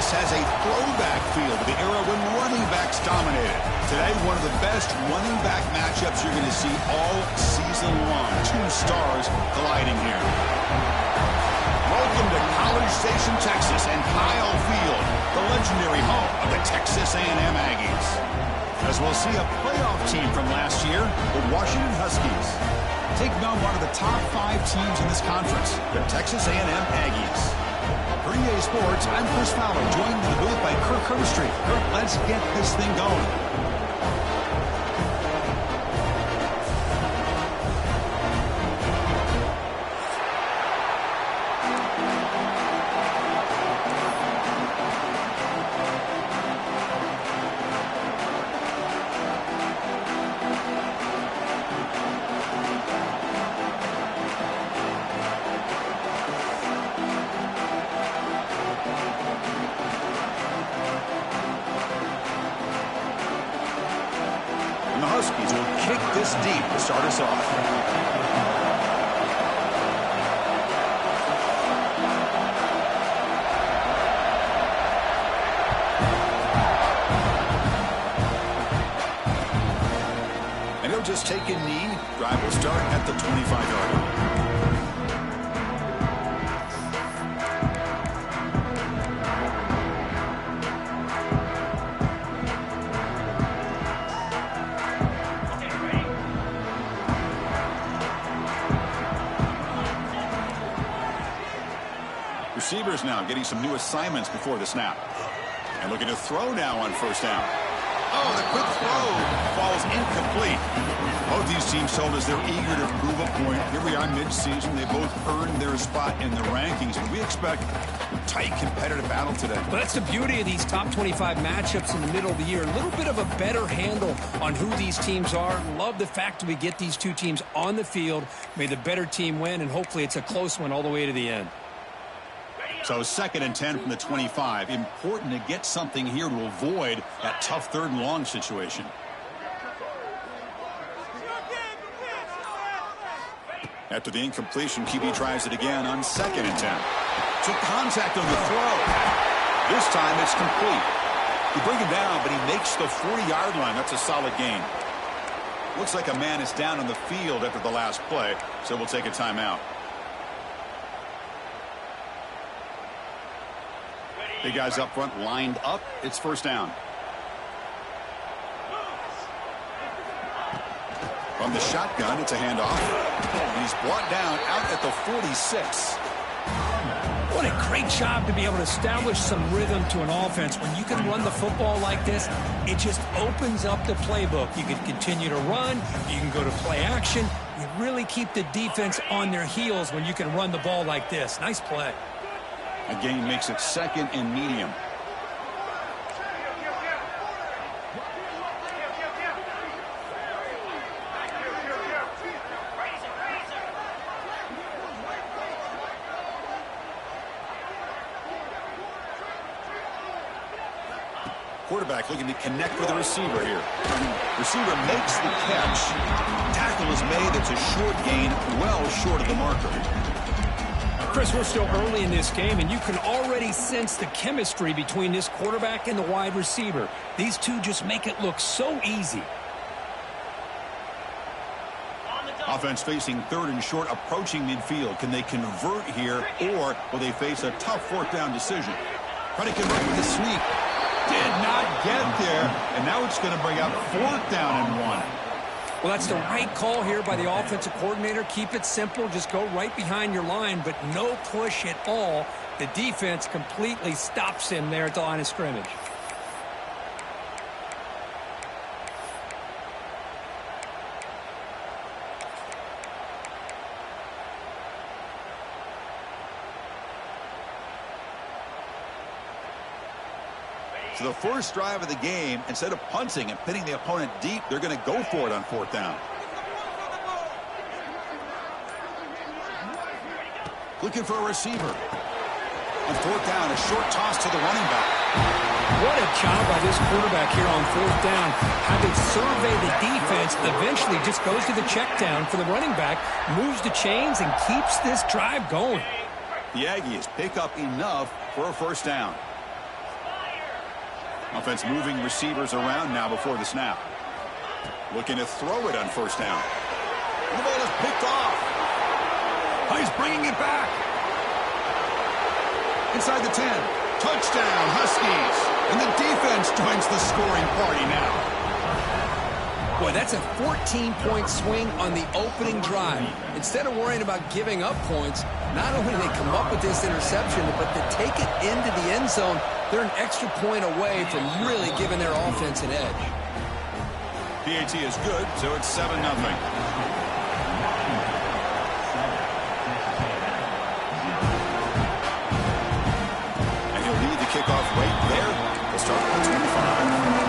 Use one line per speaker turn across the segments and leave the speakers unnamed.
This has a throwback feel to the era when running backs dominated. Today, one of the best running back matchups you're going to see all season long. Two stars colliding here. Welcome to College Station, Texas, and Kyle Field, the legendary home of the Texas A&M Aggies. As we'll see a playoff team from last year, the Washington Huskies, taking on one of the top 5 teams in this conference, the Texas A&M Aggies. For EA Sports, I'm Chris Fowler, joined in the booth by Kirk Herbstreit. Kirk, let's get this thing going. And the Huskies will kick this deep to start us off. And he'll just take a knee. Drive will start at the 25-yard line. Receivers now getting some new assignments before the snap. And looking to throw now on first down. Oh, the quick throw falls incomplete. Both these teams told us they're eager to prove a point. Here we are mid-season. They both earned their spot in the rankings. And we expect a tight competitive battle today.
Well, that's the beauty of these top 25 matchups in the middle of the year. A little bit of a better handle on who these teams are. Love the fact that we get these two teams on the field. May the better team win, and hopefully it's a close one all the way to the end.
So 2nd and 10 from the 25. Important to get something here to avoid that tough 3rd and long situation. After the incompletion, QB tries it again on 2nd and 10. Took contact on the throw. This time it's complete. You bring him down, but he makes the 40-yard line. That's a solid gain. Looks like a man is down on the field after the last play, so we'll take a timeout. Big guys up front lined up. It's first down. From the shotgun, it's a handoff. And he's brought down out at the 46.
What a great job to be able to establish some rhythm to an offense. When you can run the football like this, it just opens up the playbook. You can continue to run. You can go to play action. You really keep the defense on their heels when you can run the ball like this. Nice play.
A gain makes it 2nd and medium. Quarterback looking to connect with the receiver here. Receiver makes the catch. Tackle is made. It's a short gain, well short of the marker.
Chris, we're still early in this game, and you can already sense the chemistry between this quarterback and the wide receiver. These two just make it look so easy.
Offense facing 3rd and short, approaching midfield. Can they convert here, or will they face a tough 4th down decision? Trying to convert with a sneak. Did not get there, and now it's going to bring up 4th down and 1.
Well, that's the right call here by the offensive coordinator. Keep it simple. Just go right behind your line, but no push at all. The defense completely stops him there at the line of scrimmage.
So the first drive of the game, instead of punting and pitting the opponent deep, they're going to go for it on 4th down. Looking for a receiver. On 4th down, a short toss to the running back.
What a job by this quarterback here on 4th down. Having surveyed the defense, eventually just goes to the check down for the running back, moves the chains, and keeps this drive going.
The Aggies pick up enough for a first down. Offense moving receivers around now before the snap. Looking to throw it on first down. And the ball is picked off. Oh, he's bringing it back. Inside the 10. Touchdown, Huskies. And the defense joins the scoring party now.
Boy, that's a 14-point swing on the opening drive. Instead of worrying about giving up points, not only do they come up with this interception, but to take it into the end zone, they're an extra point away from really giving their offense an edge.
PAT is good, so it's 7-0. And he'll lead the kickoff right there. We'll start at the 25.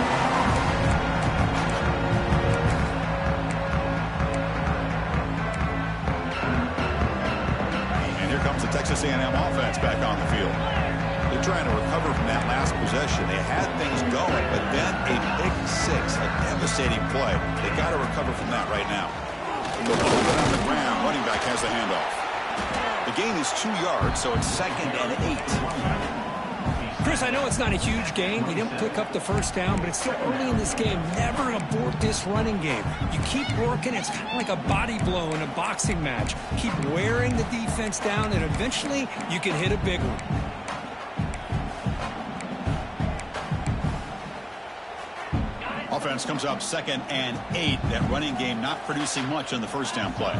Comes the Texas A&M offense back on the field. They're trying to recover from that last possession. They had things going, but then a big six, a devastating play. They got to recover from that right now. The ball on the ground. Running back has the handoff. The gain is 2 yards, so it's 2nd and 8.
Chris, I know it's not a huge gain. He didn't pick up the first down, but it's still early in this game. Never abort this running game. You keep working. It's kind of like a body blow in a boxing match. Keep wearing the defense down, and eventually you can hit a big one.
Offense comes up 2nd and 8. That running game not producing much on the first down play.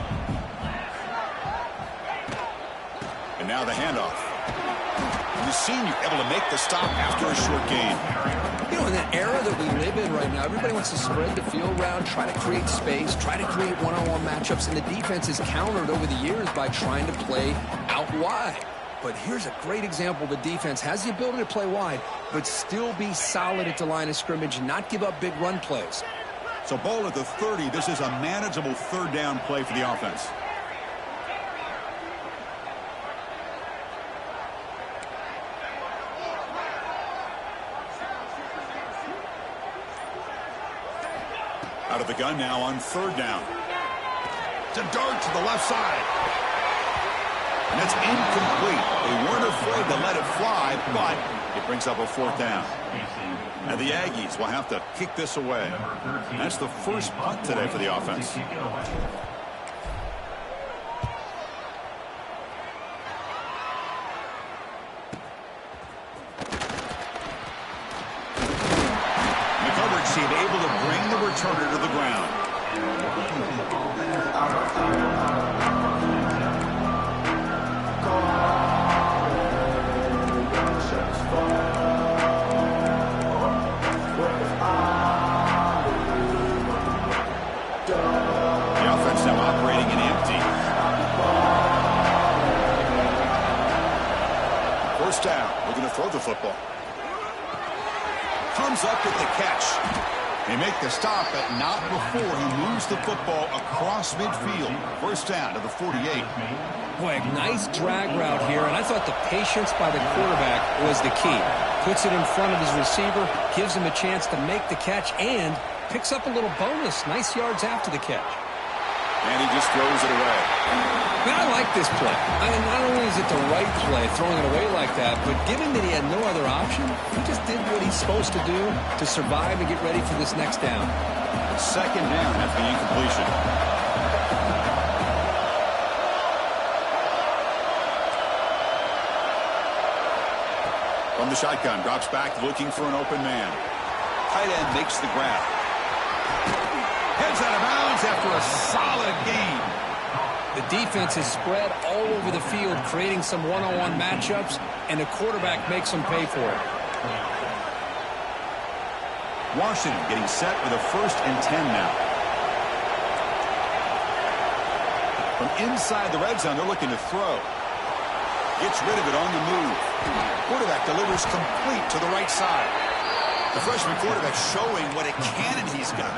And now the handoff. The senior able to make the stop after a short gain.
You know, in the era that we live in right now, everybody wants to spread the field around, try to create space, try to create one-on-one matchups, and the defense is countered over the years by trying to play out wide. But here's a great example. The defense has the ability to play wide, but still be solid at the line of scrimmage and not give up big run plays.
So ball at the 30. This is a manageable third down play for the offense. Out of the gun now on third down. It's a dart to the left side. And it's incomplete. They weren't afraid to let it fly, but it brings up a fourth down. And the Aggies will have to kick this away. That's the first punt today for the offense. Seem able to bring the returner to the ground. The offense now operating in empty. First down. We're going to throw the football. Comes up with the catch. They make the stop, but not before he moves the football across midfield. First down to the 48.
Boy, a nice drag route here, and I thought the patience by the quarterback was the key. Puts it in front of his receiver, gives him a chance to make the catch, and picks up a little bonus. Nice yards after the catch.
And he just throws it away.
Man, I like this play. I mean, not only is it the right play, throwing it away like that, but given that he had no other option, he just did what he's supposed to do to survive and get ready for this next down.
Second down after the incompletion. From the shotgun, drops back looking for an open man. Tight end makes the grab. Heads out of bounds after a solid gain.
The defense is spread all over the field, creating some one-on-one matchups, and the quarterback makes them pay for it.
Washington getting set with a 1st and 10 now. From inside the red zone, they're looking to throw. Gets rid of it on the move. Quarterback delivers complete to the right side. The freshman quarterback showing what a cannon he's got.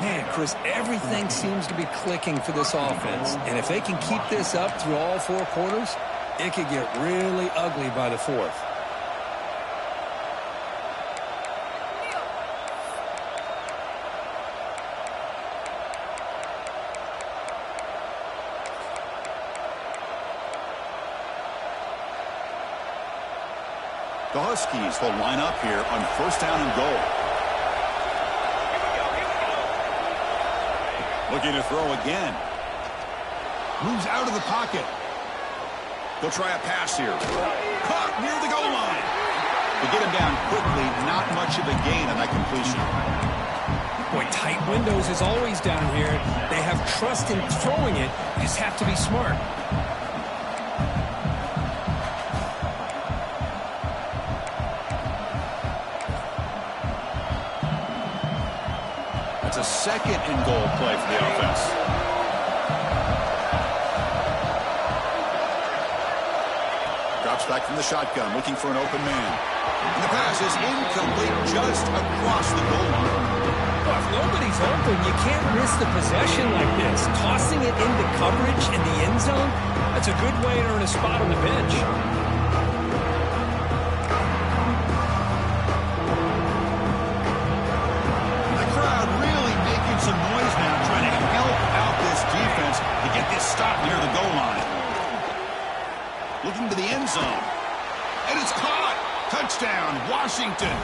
Man, Chris, everything seems to be clicking for this offense. And if they can keep this up through all 4 quarters, it could get really ugly by the 4th.
The Huskies will line up here on first down and goal. Looking to throw again. Moves out of the pocket. They'll try a pass here. Caught near the goal line. To get him down quickly, not much of a gain on that completion.
Boy, tight windows is always down here. They have trust in throwing it. You just have to be smart.
That's a second and goal play for the offense. Drops back from the shotgun, looking for an open man. And the pass is incomplete just across the goal line.
Well, if nobody's open, you can't risk the possession like this. Tossing it into coverage in the end zone, that's a good way to earn a spot on the bench.
The crowd really making some noise now, trying to help out this defense to get this stop near the goal line. Looking to the end zone. And it's caught. Touchdown, Washington.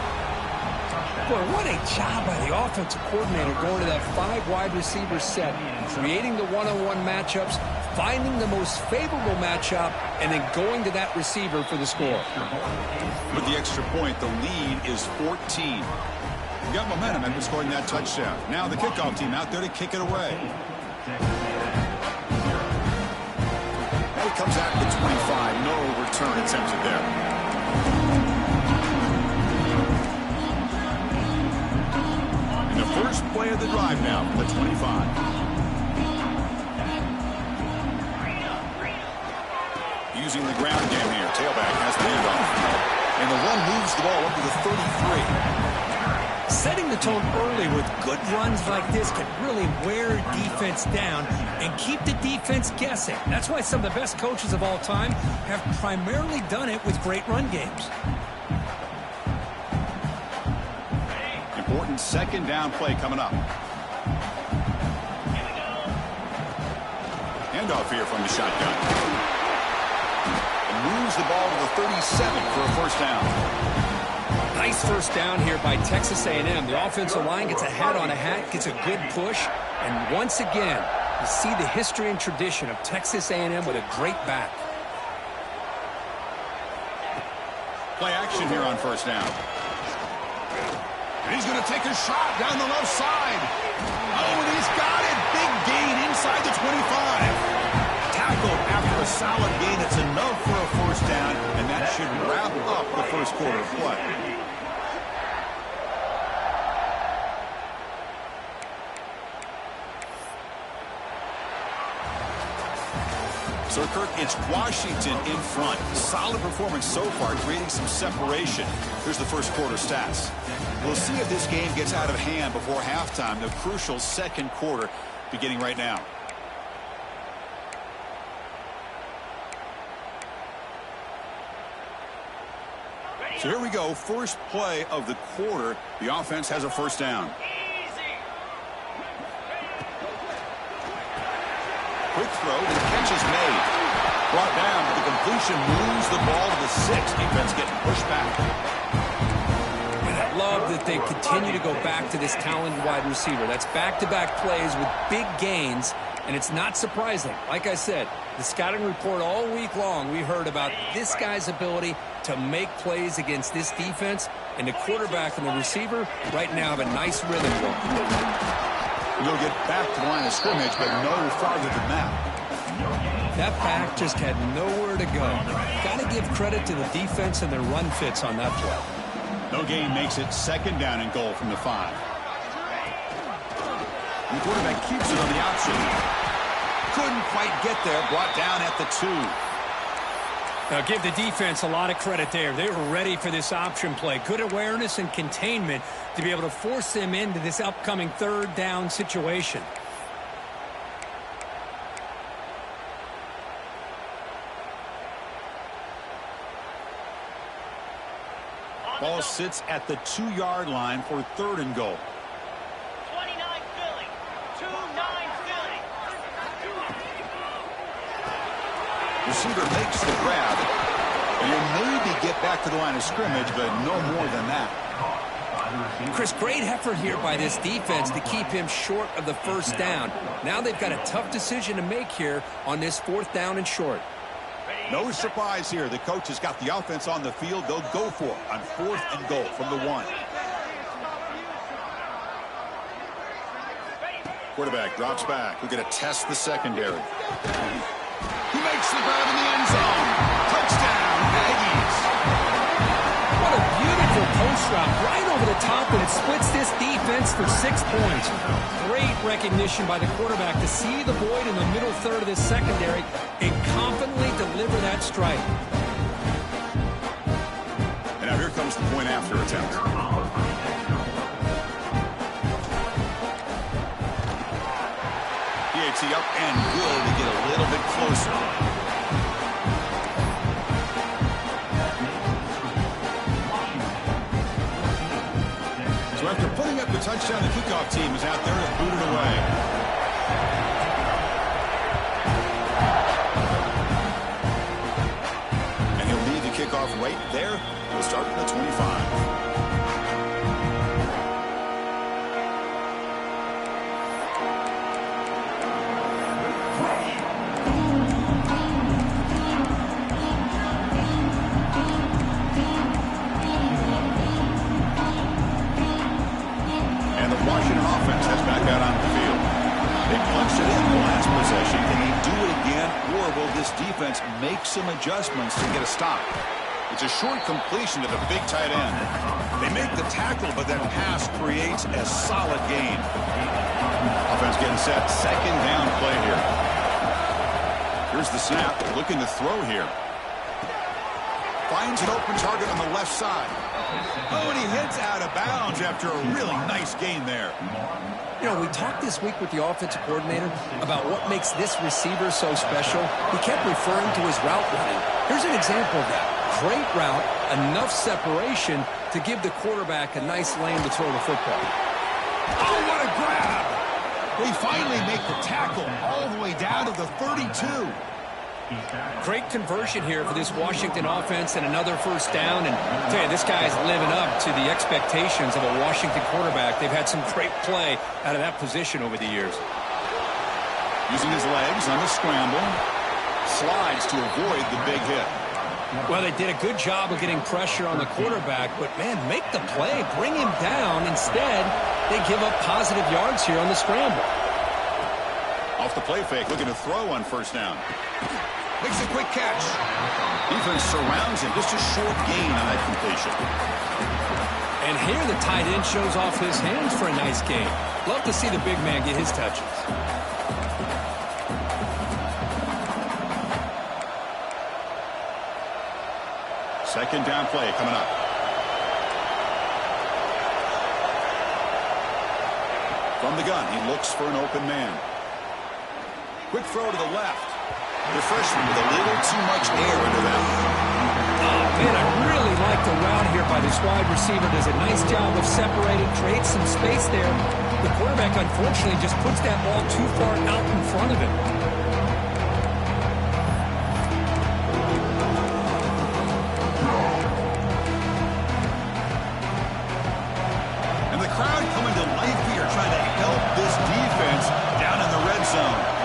Boy, what a job by the offensive coordinator going to that 5 wide receiver set, creating the one-on-one matchups, finding the most favorable matchup, and then going to that receiver for the score.
With the extra point, the lead is 14. You got momentum after scoring that touchdown. Now the kickoff team out there to kick it away. And it comes out to the 25. No return attempted there. First play of the drive now from the 25. Using the ground game here. Tailback has the handoff. And the run moves the ball up to the 33.
Setting the tone early with good runs like this can really wear defense down and keep the defense guessing. That's why some of the best coaches of all time have primarily done it with great run games.
Important second down play coming up. Handoff here from the shotgun. And moves the ball to the 37 for a first down.
Nice first down here by Texas A&M. The offensive line gets a hat on a hat, gets a good push, and once again, you see the history and tradition of Texas A&M with a great back.
Play action here on first down. And he's going to take a shot down the left side. Oh, and he's got it. Big gain inside the 25. Tackled after a solid gain. It's enough for a first down, and that should wrap up the first quarter of play. So, Kirk, it's Washington in front. Solid performance so far, creating some separation. Here's the first quarter stats. We'll see if this game gets out of hand before halftime, the crucial second quarter beginning right now. So here we go, first play of the quarter. The offense has a first down. Quick throw, and the catch is made. Brought down, but the completion moves the ball to the 6. Defense getting pushed back.
And I love that they continue to go back to this talented wide receiver. That's back-to-back plays with big gains, and it's not surprising. Like I said, the scouting report all week long, we heard about this guy's ability to make plays against this defense, and the quarterback and the receiver right now have a nice rhythm going.
They'll get back to the line of scrimmage, but no farther than that.
That back just had nowhere to go. Got to give credit to the defense and their run fits on that play.
No gain makes it second down and goal from the 5. And the quarterback keeps it on the option. Couldn't quite get there, brought down at the 2.
Now give the defense a lot of credit there. They were ready for this option play. Good awareness and containment to be able to force them into this upcoming third down situation.
Ball sits at the 2-yard line for third and goal.
29 Philly. 2-9 Philly.
Receiver makes the grab, and he may be get back to the line of scrimmage, but no more than that.
Chris, great effort here by this defense to keep him short of the first down. Now they've got a tough decision to make here on this 4th down and short.
No surprise here. The coach has got the offense on the field. They'll go for it on 4th and goal from the 1. Quarterback drops back. We're going to test the secondary. He makes the grab in the end zone. Touchdown, Aggies.
What a beautiful post route right over the top, and it splits this defense for 6 points. Great recognition by the quarterback to see the void in the middle third of this secondary and confidently deliver that strike.
And now here comes the point after attempt. PAT up and good to get a little bit closer. So after putting up the touchdown, the kickoff team is out there to boot it away. And he'll lead the kickoff right there. We'll start at the 25. Washington offense has back out on the field. They punched it in the last possession. Can they do it again, or will this defense make some adjustments to get a stop? It's a short completion to the big tight end. They make the tackle, but that pass creates a solid gain. Offense getting set. 2nd down play here. Here's the snap. Looking to throw here. Finds an open target on the left side. Oh, and he hits out of bounds after a really nice gain there.
You know, we talked this week with the offensive coordinator about what makes this receiver so special. He kept referring to his route running. Here's an example of that. Great route, enough separation to give the quarterback a nice lane to throw the football.
Oh, what a grab! They finally make the tackle all the way down to the 32.
Great conversion here for this Washington offense and another 1st down. And I tell you, this guy's living up to the expectations of a Washington quarterback. They've had some great play out of that position over the years.
Using his legs on the scramble. Slides to avoid the big hit.
Well, they did a good job of getting pressure on the quarterback, but, man, make the play, bring him down. Instead, they give up positive yards here on the scramble.
Off the play fake, looking to throw on 1st down. Makes a quick catch. Defense surrounds him. Just a short gain on that completion.
And here the tight end shows off his hands for a nice gain. Love to see the big man get his touches.
Second down play coming up. From the gun, he looks for an open man. Quick throw to the left. The freshman with a little too much air into that.
Oh, man, I really like the route here by this wide receiver. Does a nice job of separating, creates some space there. The quarterback, unfortunately, just puts that ball too far out in front of him.
And the crowd coming to life here, trying to help this defense down in the red zone.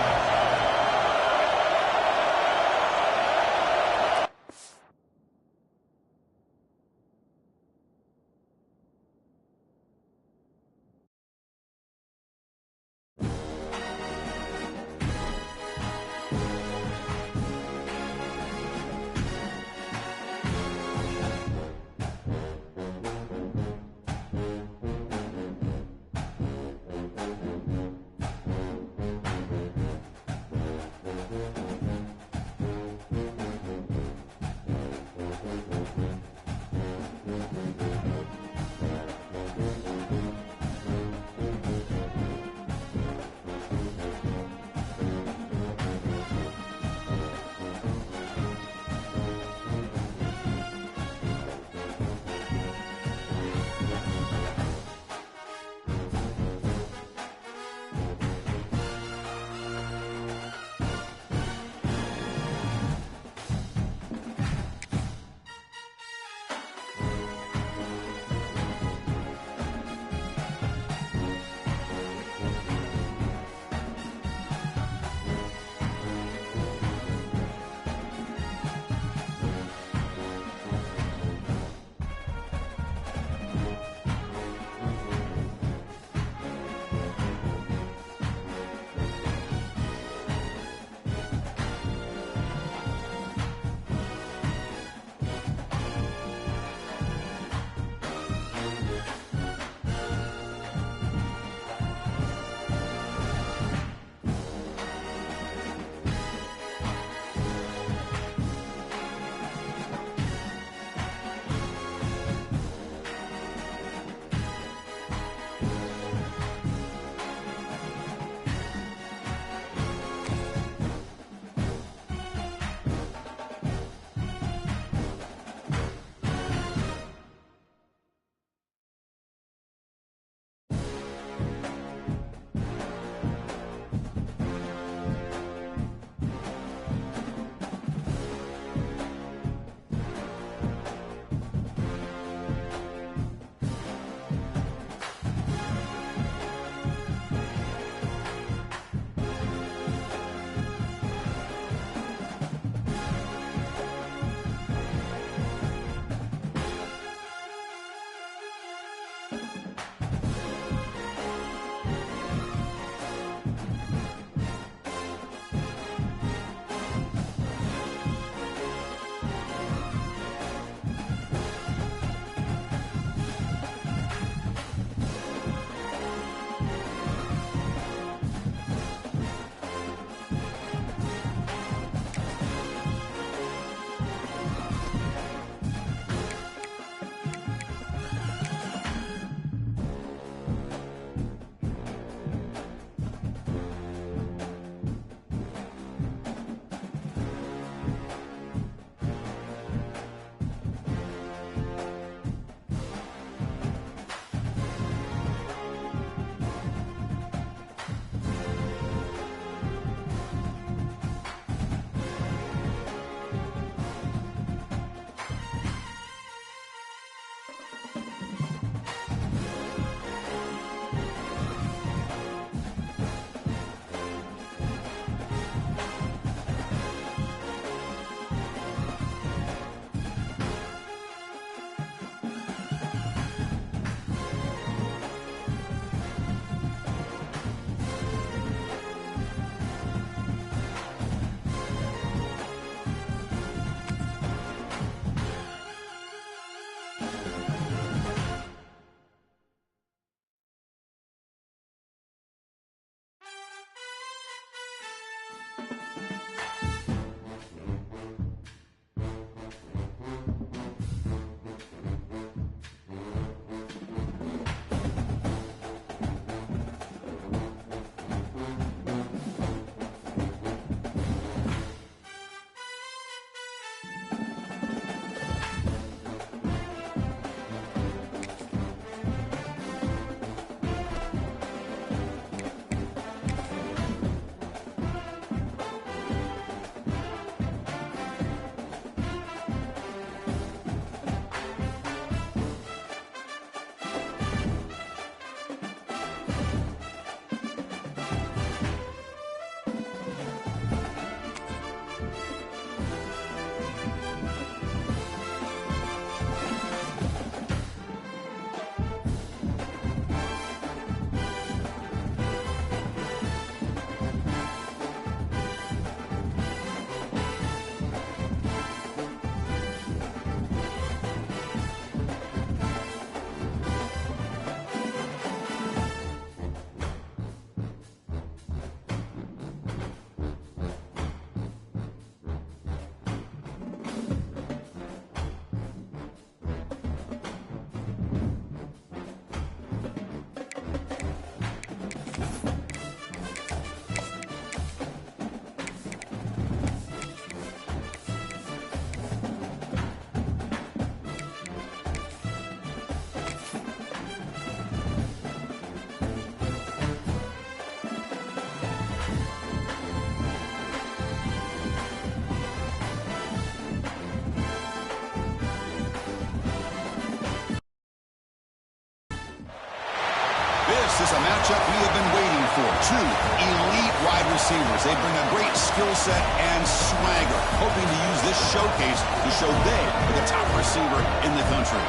This is a matchup we have been waiting for. Two elite wide receivers. They bring a great skill set and swagger, hoping to use this showcase to show they are the top receiver in the country.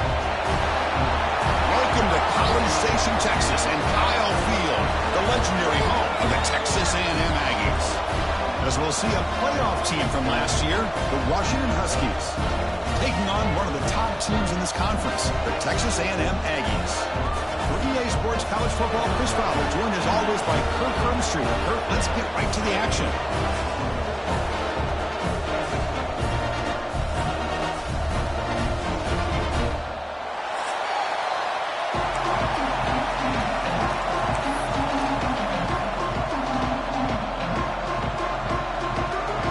Welcome to College Station, Texas, and Kyle Field, the legendary home of the Texas A&M Aggies. As we'll see a playoff team from last year, the Washington Huskies, taking on one of the top teams in this conference, the Texas A&M Aggies. For EA Sports College Football, Chris Fowler, joined as always by Kirk Hermstreet. Kirk, let's get right to the action.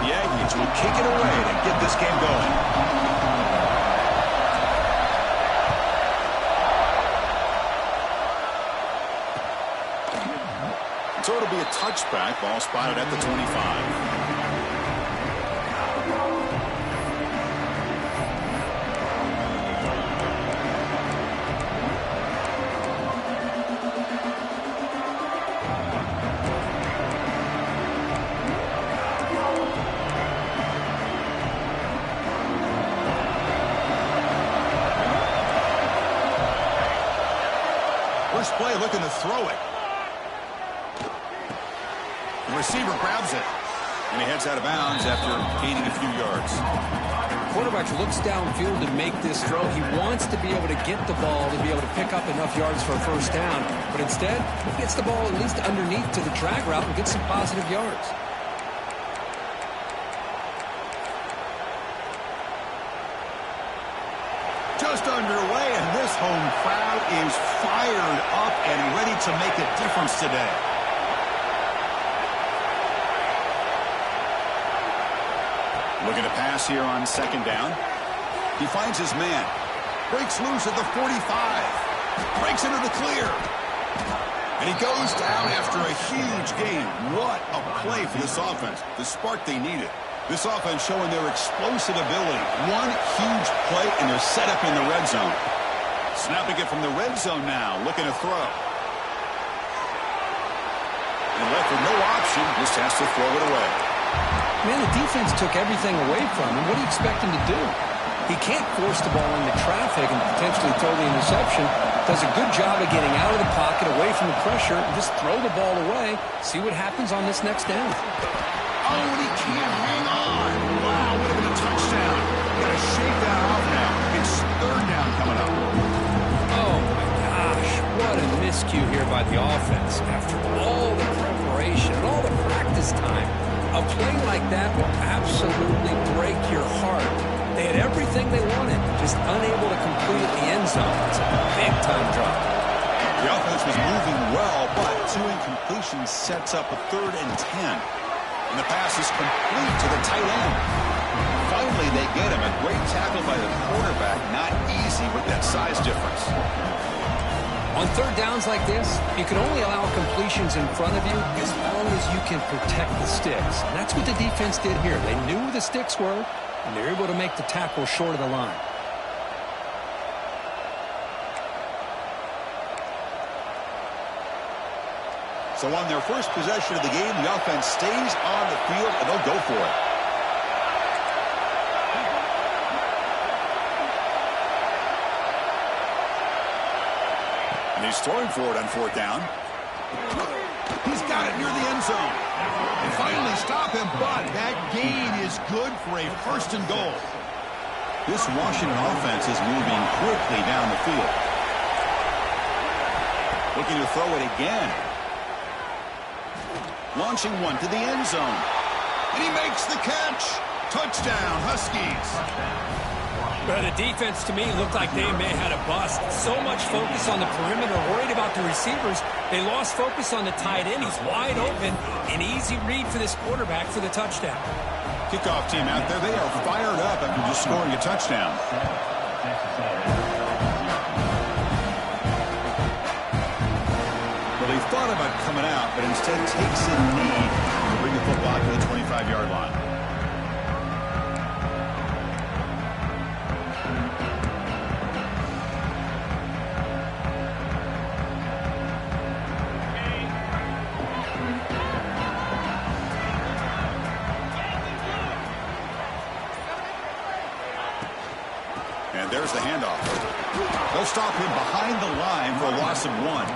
The Aggies will kick it away to get this game going. So it'll be a touchback, ball spotted at the 25. First play looking to throw it. The receiver grabs it, and he heads out of bounds after gaining a few yards.
Quarterback looks downfield to make this throw. He wants to be able to get the ball to be able to pick up enough yards for a first down, but instead, he gets the ball at least underneath to the drag route and gets some positive yards.
Just underway, and this home crowd is fired up and ready to make a difference today. Looking to pass here on second down. He finds his man. Breaks loose at the 45. Breaks into the clear. And he goes down after a huge gain. What a play for this offense. The spark they needed. This offense showing their explosive ability. One huge play, and they're set up in the red zone. Snapping it from the red zone now, looking to throw. And left with no option, just has to throw it away.
Man, the defense took everything away from him. What do you expect him to do? He can't force the ball into traffic and potentially throw the interception. Does a good job of getting out of the pocket, away from the pressure, and just throw the ball away. See what happens on this next down.
Oh, and he can't hang on. Wow, would have been a touchdown. Got to shake that off now. It's third down coming up.
Oh, my gosh. What a miscue here by the offense. After all the preparation and all the practice time, a play like that will absolutely break your heart. They had everything they wanted, just unable to complete at the end zone. It's a big-time drop.
The offense was moving well, but two incompletions sets up a 3rd and 10. And the pass is complete to the tight end. Finally, they get him. A great tackle by the quarterback. Not easy with that size difference.
On third downs like this, you can only allow completions in front of you as long as you can protect the sticks. And that's what the defense did here. They knew where the sticks were, and they were able to make the tackle short of the line.
So on their first possession of the game, the offense stays on the field, and they'll go for it. And he's throwing for it on 4th down. He's got it near the end zone. They finally stop him, but that gain is good for a 1st and goal. This Washington offense is moving quickly down the field. Looking to throw it again. Launching one to the end zone. And he makes the catch. Touchdown, Huskies.
Well, the defense, to me, looked like they may have had a bust. So much focus on the perimeter, worried about the receivers. They lost focus on the tight end. He's wide open. An easy read for this quarterback for the touchdown.
Kickoff team out there, they are fired up after just scoring a touchdown. Well, he thought about coming out, but instead takes a knee to bring the football to the 25-yard line. And there's the handoff. They'll stop him behind the line for a loss of 1.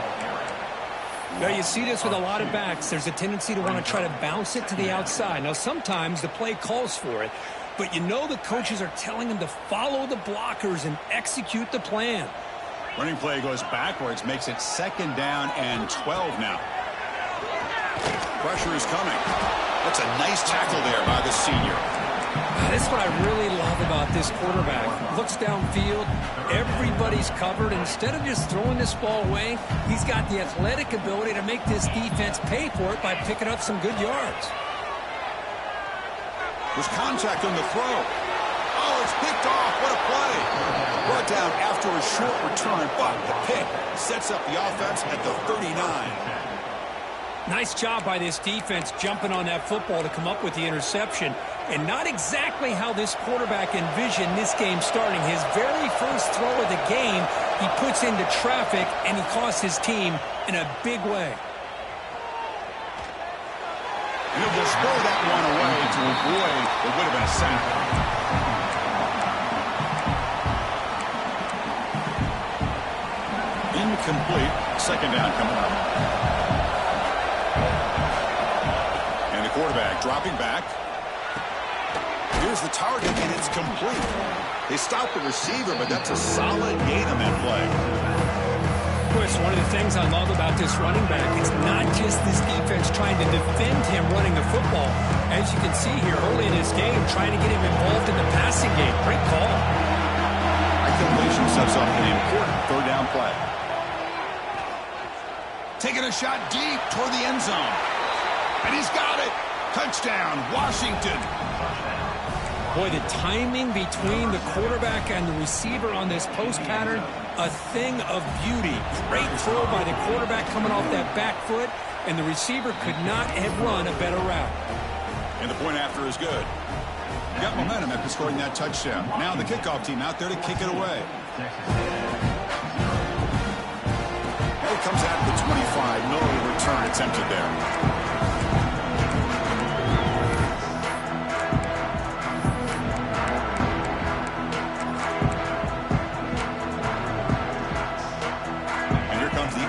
Now, you see this with a lot of backs. There's a tendency to want to try to bounce it to the outside. Now, sometimes the play calls for it, but you know the coaches are telling him to follow the blockers and execute the plan.
Running play goes backwards, makes it 2nd down and 12 now. Pressure is coming. That's a nice tackle there by the senior.
This is what I really love about this quarterback. Looks downfield, everybody's covered. Instead of just throwing this ball away, he's got the athletic ability to make this defense pay for it by picking up some good yards.
There's contact on the throw. Oh, it's picked off. What a play. Brought down after a short return, but the pick sets up the offense at the 39.
Nice job by this defense jumping on that football to come up with the interception. And not exactly how this quarterback envisioned this game starting. His very first throw of the game, he puts into traffic, and he costs his team in a big way.
And he'll just throw that one away to avoid what would have been a sack. Incomplete. 2nd down coming up. And the quarterback dropping back. Here's the target, and it's complete. They stopped the receiver, but that's a solid gain on that play.
Of course, one of the things I love about this running back is not just this defense trying to defend him running the football. As you can see here early in this game, trying to get him involved in the passing game. Great call.
Completion sets up an important 3rd down play. Taking a shot deep toward the end zone. And he's got it. Touchdown, Washington.
Boy, the timing between the quarterback and the receiver on this post pattern, a thing of beauty. Great throw by the quarterback coming off that back foot, and the receiver could not have run a better route.
And the point after is good. Got momentum after scoring that touchdown. Now the kickoff team out there to kick it away. return attempted there.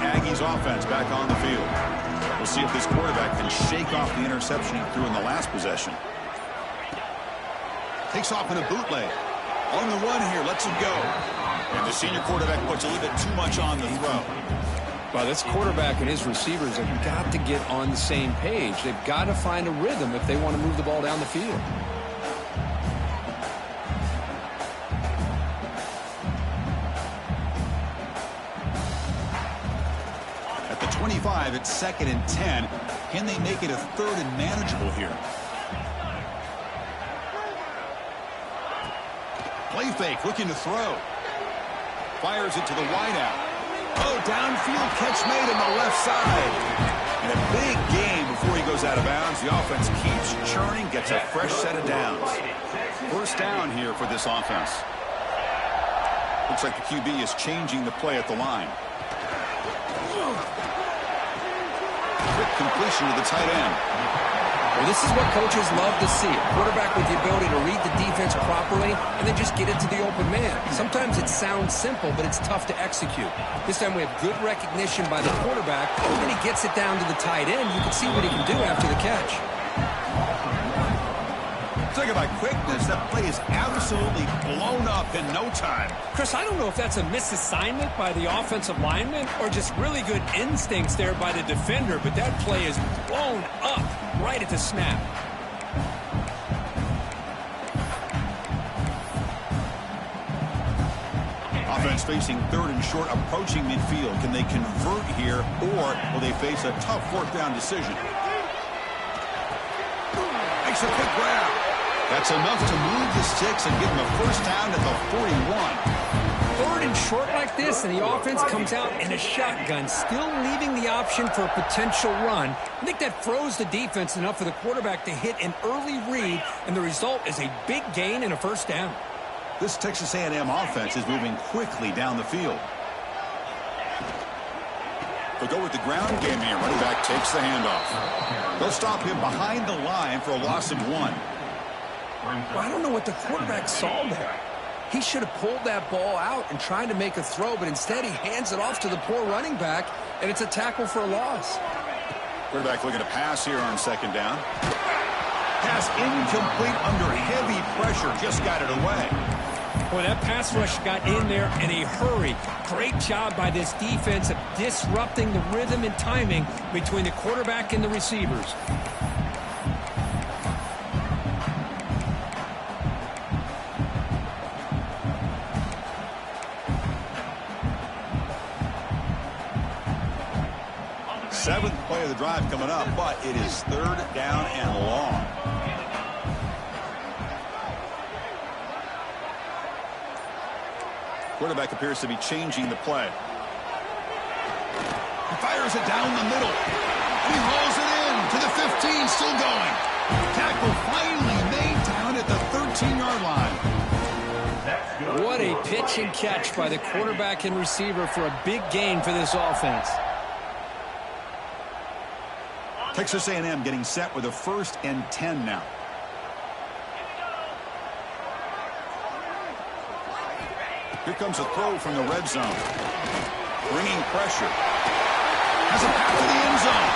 Aggies offense back on the field. We'll see if this quarterback can shake off the interception he threw in the last possession. Takes off in a bootleg. On the run here, lets him go. And the senior quarterback puts a little bit too much on the throw.
Well, this quarterback and his receivers have got to get on the same page. They've got to find a rhythm if they want to move the ball down the field.
At the 25, it's 2nd and 10. Can they make it a 3rd and manageable here? Play fake, looking to throw. Fires it to the wideout. Oh, downfield catch made on the left side. And a big gain before he goes out of bounds. The offense keeps churning, gets a fresh set of downs. First down here for this offense. Looks like the QB is changing the play at the line. Quick completion to the tight end.
Well, this is what coaches love to see. A quarterback with the ability to read the defense properly and then just get it to the open man. Sometimes it sounds simple, but it's tough to execute. This time we have good recognition by the quarterback. When he gets it down to the tight end, you can see what he can do after the catch.
Talk about quickness. That play is absolutely blown up in no time.
Chris, I don't know if that's a misassignment by the offensive lineman or just really good instincts there by the defender, but that play is blown up right at the snap.
Offense facing 3rd and short, approaching midfield. Can they convert here, or will they face a tough 4th down decision? Makes a quick grab. That's enough to move the sticks and give them a first down at the 41.
3rd and short like this, and the offense comes out in a shotgun, still leaving the option for a potential run. I think that froze the defense enough for the quarterback to hit an early read, and the result is a big gain and a first down.
This Texas A&M offense is moving quickly down the field. They'll go with the ground game here. Running back takes the handoff. They'll stop him behind the line for a loss of 1.
Well, I don't know what the quarterback saw there. He should have pulled that ball out and tried to make a throw, but instead he hands it off to the poor running back, and it's a tackle for a loss.
Quarterback looking to pass here on 2nd down. Pass incomplete under heavy pressure. Just got it away.
Boy, that pass rush got in there in a hurry. Great job by this defense of disrupting the rhythm and timing between the quarterback and the receivers.
Seventh play of the drive coming up, but it is 3rd down and long. Quarterback appears to be changing the play. He fires it down the middle. He hauls it in to the 15, still going. Tackle finally made down at the 13-yard line.
What a pitch and catch by the quarterback and receiver for a big gain for this offense.
Texas A&M getting set with a 1st and 10 now. Here comes a throw from the red zone. Bringing pressure. Has a path to the end zone.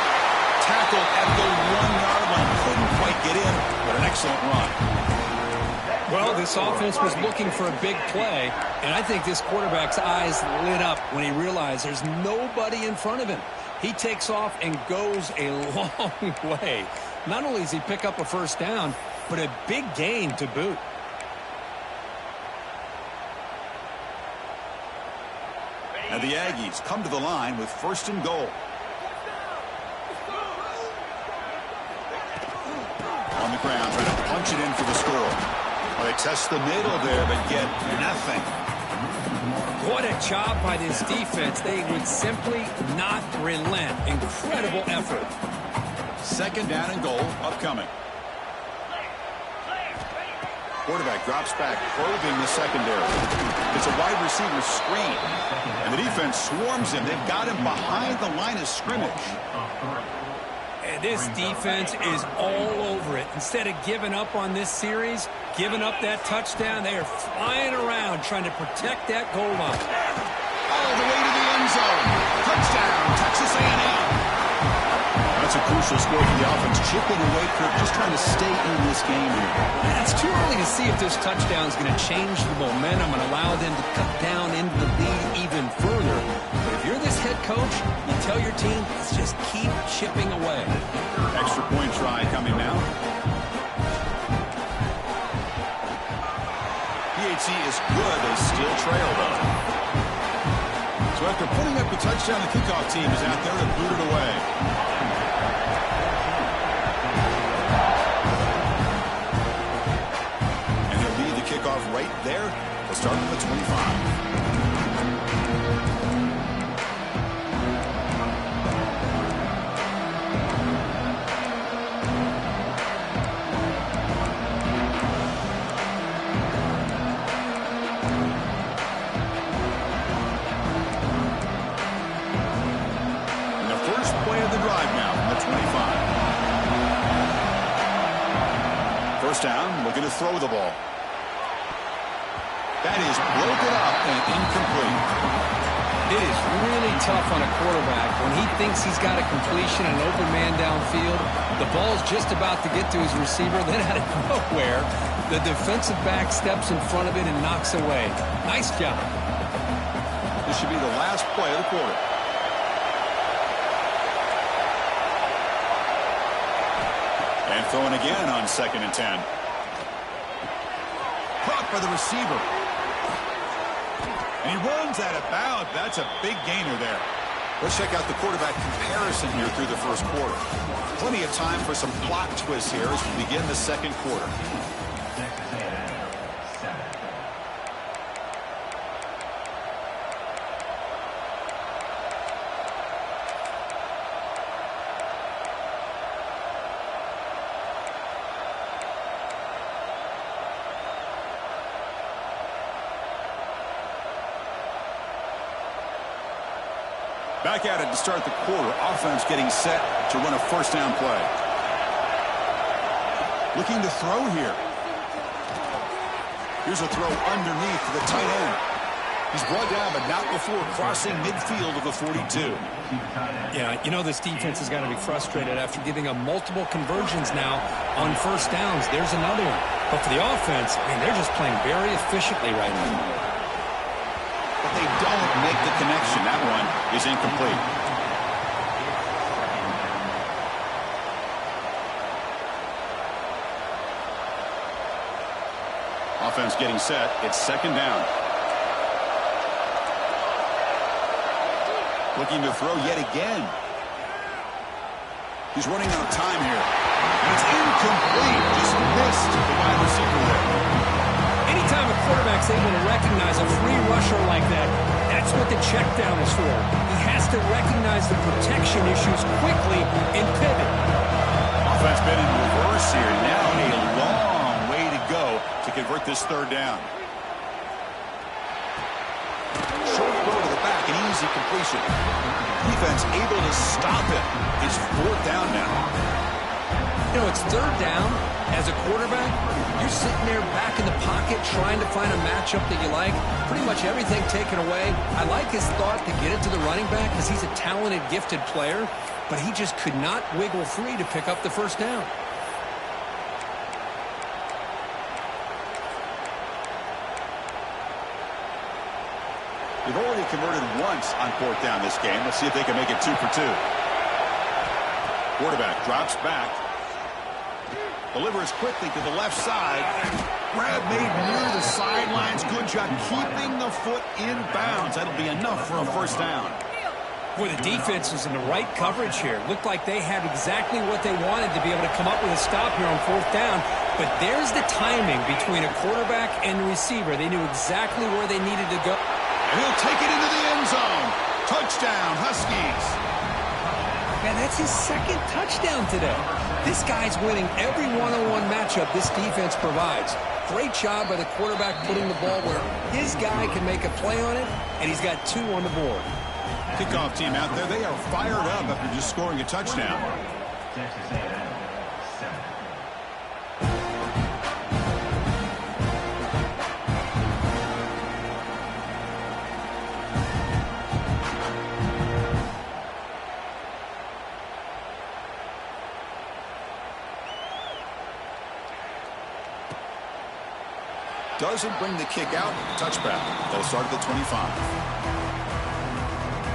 Tackled at the 1-yard line. Couldn't quite get in, but an excellent run.
Well, this offense was looking for a big play, and I think this quarterback's eyes lit up when he realized there's nobody in front of him. He takes off and goes a long way. Not only does he pick up a first down, but a big gain to boot.
And the Aggies come to the line with 1st and goal. On the ground, trying to punch it in for the score. Well, they test the middle there, but get nothing.
What a job by this defense. They would simply not relent. Incredible effort.
2nd down and goal upcoming. Quarterback drops back, probing the secondary. It's a wide receiver screen. And the defense swarms him. They've got him behind the line of scrimmage.
And this defense is all over it. Instead of giving up on this series, giving up that touchdown, they are flying around trying to protect that goal line.
All the way to the end zone. Touchdown, Texas A&M. That's a crucial score for the offense. Chipping away, Kirk, just trying to stay in this game here.
And it's too early to see if this touchdown is going to change the momentum and allow them to cut down into the lead even further. But if you're this head coach, you tell your team, let's just keep chipping away.
Extra point try coming now. PAT is good. They still trail, though. So after putting up the touchdown, the kickoff team is out there to boot it away. And they'll lead the kickoff right there. They'll start from the 25. Down, looking to throw the ball. That is broken up and incomplete.
It is really tough on a quarterback when he thinks he's got a completion and an open man downfield. The ball's just about to get to his receiver. Then out of nowhere, the defensive back steps in front of it and knocks away. Nice job.
This should be the last play of the quarter. And throwing again on 2nd and 10. Caught by the receiver. And he runs out of bounds. That's a big gainer there. Let's check out the quarterback comparison here through the first quarter. Plenty of time for some plot twists here as we begin the second quarter. Back at it to start the quarter. Offense getting set to run a first down play. Looking to throw here. Here's a throw underneath to the tight end. He's brought down, but not before crossing midfield of the 42.
Yeah, you know this defense has got to be frustrated after giving up multiple conversions now on first downs. There's another one. But for the offense, I mean, they're just playing very efficiently right now.
But they don't make the connection. That one is incomplete. Offense getting set. It's 2nd down. Looking to throw yet again. He's running out of time here. And it's incomplete. Just missed the wide receiver there.
Anytime a quarterback's able to recognize a free rusher like that, that's what the check down is for. He has to recognize the protection issues quickly and pivot.
Offense been in reverse here. Now a long way to go to convert this 3rd down. Short throw to the back, an easy completion. Defense able to stop it. It's 4th down now.
You know, it's 3rd down. As a quarterback, you're sitting there back in the pocket trying to find a matchup that you like. Pretty much everything taken away. I like his thought to get it to the running back because he's a talented, gifted player, but he just could not wiggle free to pick up the first down.
They've already converted once on 4th down this game. Let's see if they can make it 2 for 2. Quarterback drops back. Delivers quickly to the left side. Grab made near the sidelines. Good job keeping the foot in bounds. That'll be enough for a first down.
Boy, the defense is in the right coverage here. Looked like they had exactly what they wanted to be able to come up with a stop here on 4th down. But there's the timing between a quarterback and the receiver. They knew exactly where they needed to go.
And he'll take it into the end zone. Touchdown, Huskies.
Man, that's his 2nd touchdown today. This guy's winning every one-on-one matchup this defense provides. Great job by the quarterback putting the ball where his guy can make a play on it, and he's got 2 on the board.
Kickoff team out there, they are fired up after just scoring a touchdown. Doesn't bring the kick out. Touchback. They'll start at the 25.